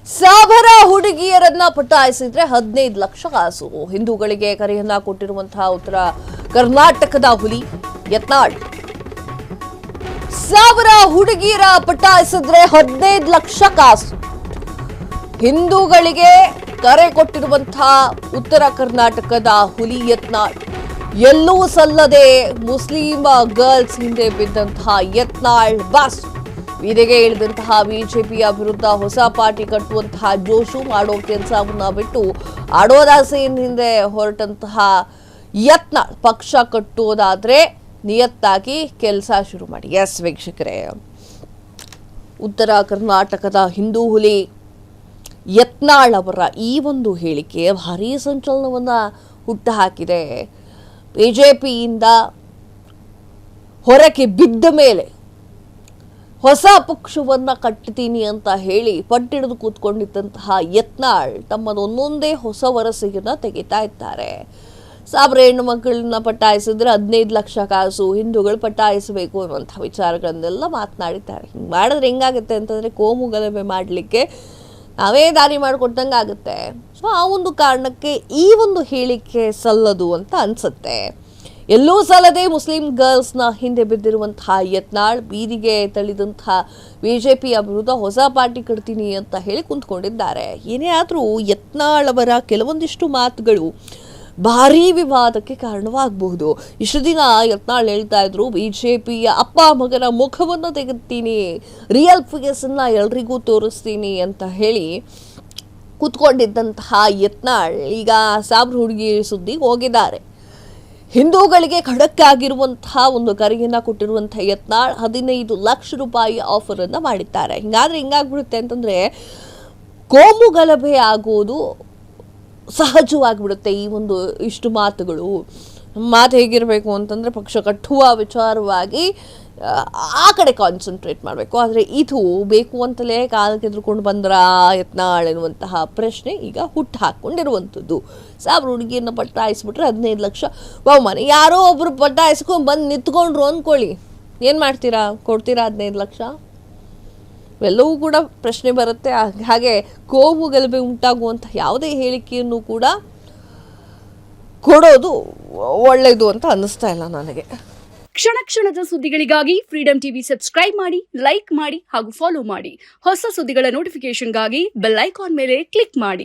ಸಾವಿರ ಹುಡುಗಿಯರನ್ನ ಪಟಾಯಿಸಿದ್ರೆ 15 ಲಕ್ಷ ಕಾಸು. ಹಿಂದೂಗಳಿಗೆ ಕರೆಯನ್ನ ಕೊಟ್ಟಿರುವಂತಹ ಉತ್ತರ ಕರ್ನಾಟಕದ ಹುಲಿ ಯತ್ನಾಳ್. ಸಾವಿರ ಹುಡುಗಿಯರ ಪಟಾಯಿಸಿದ್ರೆ 15 ಲಕ್ಷ ಕಾಸು. ಹಿಂದೂಗಳಿಗೆ ಕರೆ ಕೊಟ್ಟಿರುವಂತಹ ಉತ್ತರ ಕರ್ನಾಟಕದ ಹುಲಿ ಯತ್ನಾಳ್. ಎಲ್ಲೂ ಸಲ್ಲದೆ ಮುಸ್ಲಿಂ ಗರ್ಲ್ಸ್ ಹಿಂದೆ ಬಿದ್ದಂತಹ ಯತ್ನಾಳ್ ಬಾಸ್ ಬೀದಿಗೆ ಇಳಿದಂತಹ ಬಿಜೆಪಿಯ ವಿರುದ್ಧ ಹೊಸ ಪಾರ್ಟಿ ಕಟ್ಟುವಂತಹ ಜೋಶು ಮಾಡೋ ಕೆಲಸವನ್ನ ಬಿಟ್ಟು ಆಡೋದಾಸೆಯಿಂದ ಹಿಂದೆ ಹೊರಟಂತಹ ಯತ್ನಾಳ್ ಪಕ್ಷ ಕಟ್ಟೋದಾದ್ರೆ ನಿಯತ್ತಾಗಿ ಕೆಲಸ ಶುರು ಮಾಡಿ. ಎಸ್ ವೀಕ್ಷಕರೇ, ಉತ್ತರ ಕರ್ನಾಟಕದ ಹಿಂದೂ ಹುಲಿ ಯತ್ನಾಳ್ ಅವರ ಈ ಒಂದು ಹೇಳಿಕೆ ಭಾರೀ ಸಂಚಲನವನ್ನ ಹುಟ್ಟುಹಾಕಿದೆ. ಬಿಜೆಪಿಯಿಂದ ಹೊರಗೆ ಬಿದ್ದ ಮೇಲೆ ಹೊಸ ಪಕ್ಷವನ್ನ ಕಟ್ತೀನಿ ಅಂತ ಹೇಳಿ ಪಟ್ಟಿಡಿದು ಕೂತ್ಕೊಂಡಿದ್ದಂತಹ ಯತ್ನಾಳ್ ತಮ್ಮದೊಂದೊಂದೇ ಹೊಸ ವರಸೆಯನ್ನ ತೆಗಿತಾ ಇದ್ದಾರೆ. ಸಾವಿರ ಹೆಣ್ಣು ಮಕ್ಕಳನ್ನ ಪಟಾಯಿಸಿದ್ರೆ 15 ಲಕ್ಷ ಕಾಸು, ಹಿಂದೂಗಳು ಪಟಾಯಿಸಬೇಕು ಅನ್ನುವಂಥ ವಿಚಾರಗಳನ್ನೆಲ್ಲ ಮಾತನಾಡಿದ್ದಾರೆ. ಹಿಂಗೆ ಮಾಡಿದ್ರೆ ಹೆಂಗಾಗುತ್ತೆ ಅಂತಂದ್ರೆ ಕೋಮು ಗಲಭೆ ಮಾಡಲಿಕ್ಕೆ ನಾವೇ ದಾರಿ ಮಾಡಿಕೊಟ್ಟಂಗೆ ಆಗುತ್ತೆ. ಸೊ ಆ ಒಂದು ಕಾರಣಕ್ಕೆ ಈ ಒಂದು ಹೇಳಿಕೆ ಸಲ್ಲದು ಅಂತ ಅನ್ಸುತ್ತೆ. ಎಲ್ಲೂ ಸಲ್ಲದೆ ಮುಸ್ಲಿಂ ಗರ್ಲ್ಸ್ನ ಹಿಂದೆ ಬಿದ್ದಿರುವಂತಹ ಯತ್ನಾಳ್ ಬೀದಿಗೆ ತಳ್ಳಿದಂತಹ ಬಿಜೆಪಿಯ ವಿರುದ್ಧ ಹೊಸ ಪಾರ್ಟಿ ಕಟ್ತೀನಿ ಅಂತ ಹೇಳಿ ಕುಂತ್ಕೊಂಡಿದ್ದಾರೆ. ಏನೇ ಆದರೂ ಯತ್ನಾಳ್ ಅವರ ಕೆಲವೊಂದಿಷ್ಟು ಮಾತುಗಳು ಭಾರೀ ವಿವಾದಕ್ಕೆ ಕಾರಣವಾಗಬಹುದು. ಇಷ್ಟು ದಿನ ಯತ್ನಾಳ್ ಹೇಳ್ತಾ ಇದ್ರು ಬಿಜೆಪಿಯ ಅಪ್ಪ ಮಗನ ಮುಖವನ್ನು ತೆಗೆದುತ್ತೀನಿ, ರಿಯಲ್ ಫೇಸನ್ನ ಎಲ್ರಿಗೂ ತೋರಿಸ್ತೀನಿ ಅಂತ ಹೇಳಿ ಕೂತ್ಕೊಂಡಿದ್ದಂತಹ ಯತ್ನಾಳ್ ಈಗ ಸಾವಿರ ಹುಡುಗಿ ಸುದ್ದಿ ಹೋಗಿದ್ದಾರೆ. ಹಿಂದೂಗಳಿಗೆ ಖಡಕ್ ಆಗಿರುವಂತಹ ಒಂದು ಕರೆಯನ್ನ ಕೊಟ್ಟಿರುವಂತಹ ಯತ್ನಾಳ್ 15 ಲಕ್ಷ ರೂಪಾಯಿ ಆಫರ್ ಅನ್ನ ಮಾಡಿದ್ದಾರೆ. ಹಿಂಗಾದ್ರೆ ಹಿಂಗಾಗ್ಬಿಡುತ್ತೆ ಅಂತಂದ್ರೆ ಕೋಮು ಗಲಭೆ ಆಗೋದು ಸಹಜವಾಗಿಬಿಡುತ್ತೆ. ಈ ಒಂದು ಇಷ್ಟು ಮಾತುಗಳು ಮಾತು ಹೇಗಿರಬೇಕು ಅಂತಂದ್ರೆ ಪಕ್ಷ ಕಟ್ಟುವ ವಿಚಾರವಾಗಿ ಆ ಕಡೆ ಕಾನ್ಸಂಟ್ರೇಟ್ ಮಾಡಬೇಕು. ಆದರೆ ಇದು ಬೇಕು ಅಂತಲೇ ಕಾಲಕ್ಕೆ ಎದುರುಕೊಂಡು ಬಂದ್ರ ಯತ್ನಾಳ್ ಎನ್ನುವಂತಹ ಪ್ರಶ್ನೆ ಈಗ ಹುಟ್ಟು ಹಾಕೊಂಡಿರುವಂಥದ್ದು. ಸಾವಿರ ಹುಡುಗಿಯನ್ನು ಪಟ್ಟಾಯಿಸ್ಬಿಟ್ರೆ 15 ಲಕ್ಷ ಬಹುಮಾನ. ಯಾರೋ ಒಬ್ರು ಪಟ್ಟಾಯಿಸ್ಕೊಂಡು ಬಂದು ನಿಂತ್ಕೊಂಡ್ರು ಅಂದ್ಕೊಳ್ಳಿ, ಏನು ಮಾಡ್ತೀರಾ? ಕೊಡ್ತೀರಾ 15 ಲಕ್ಷ? ಎಲ್ಲವೂ ಕೂಡ ಪ್ರಶ್ನೆ ಬರುತ್ತೆ. ಹಾಗೆ ಕೋಮು ಗಲಭೆ ಉಂಟಾಗುವಂಥ ಯಾವುದೇ ಹೇಳಿಕೆಯನ್ನು ಕೂಡ ಕೊಡೋದು ಒಳ್ಳೆಯದು ಅಂತ ಅನ್ನಿಸ್ತಾ ಇಲ್ಲ ನನಗೆ. ಕ್ಷಣ ಕ್ಷಣದ ಸುದ್ದಿಗಳಿಗಾಗಿ ಫ್ರೀಡಂ ಟಿವಿ ಸಬ್ಸ್ಕ್ರೈಬ್ ಮಾಡಿ, ಲೈಕ್ ಮಾಡಿ ಹಾಗೂ ಫಾಲೋ ಮಾಡಿ. ಹೊಸ ಸುದ್ದಿಗಳ ನೋಟಿಫಿಕೇಶನ್ಗಾಗಿ ಬೆಲ್ ಐಕಾನ್ ಮೇಲೆ ಕ್ಲಿಕ್ ಮಾಡಿ.